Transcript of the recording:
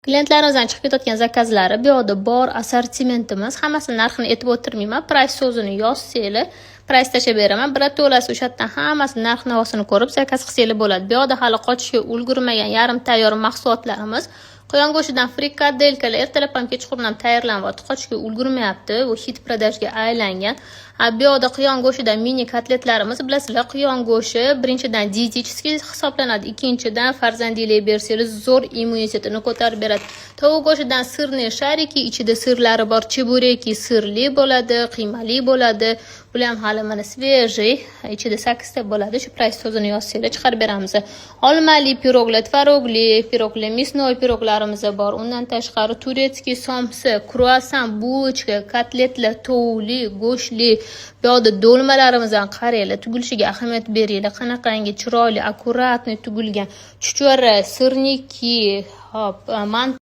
Klientlarimizdan chiqib ketayotgan zakazlari bu yoqda bor assortimentimiz. Hammasini narxini aytib o'tirmayman. Price so'zini yozsanglar, price tashab beraman. Birato'lasi o'sha yerdan hammasi narx-navosini ko'rib zakaz qilsanglar bo'ladi. Bu yoqda hali qochishga ulgurmagan yarim tayyor mahsulotlarimiz. Quyon go'shtidan frikadelkalar ertalab ham kechqurun ham tayyorlanyapti. Qochishga ulgurmayapti. U hit продажga aylangan. Bu yoqda quyon go'shtidan mini kotletlarimiz. Bilasizlar, quyon go'shti birinchidan dietический hisoblanadi, ikkinchidan farzandiylik bersangiz zo'r immunitetini ko'tarib beradi. Tovuq go'shtidan sirli shariki, ichida sirlari bor, chebureki sirli bo'ladi, qiymali bo'ladi. Bular ham hali mana svejiy, ichida 8 ta bo'ladi. Shu price so'zini yozsanglar chiqarib beramiz. Olmali piroglar, tvorogli piroglar, мясной piroglarimiz bor. Undan tashqari turetskiy somsa, kruassan, булочка, kotletlar, tovuqli, go'shtli. Bu yoqda do'lmalarimizdan qaranglar, tugilishiga ahamiyat beringlar. Qanaqangi chiroyli, akkuratni tugilgan chuchvara, sirniki, hop,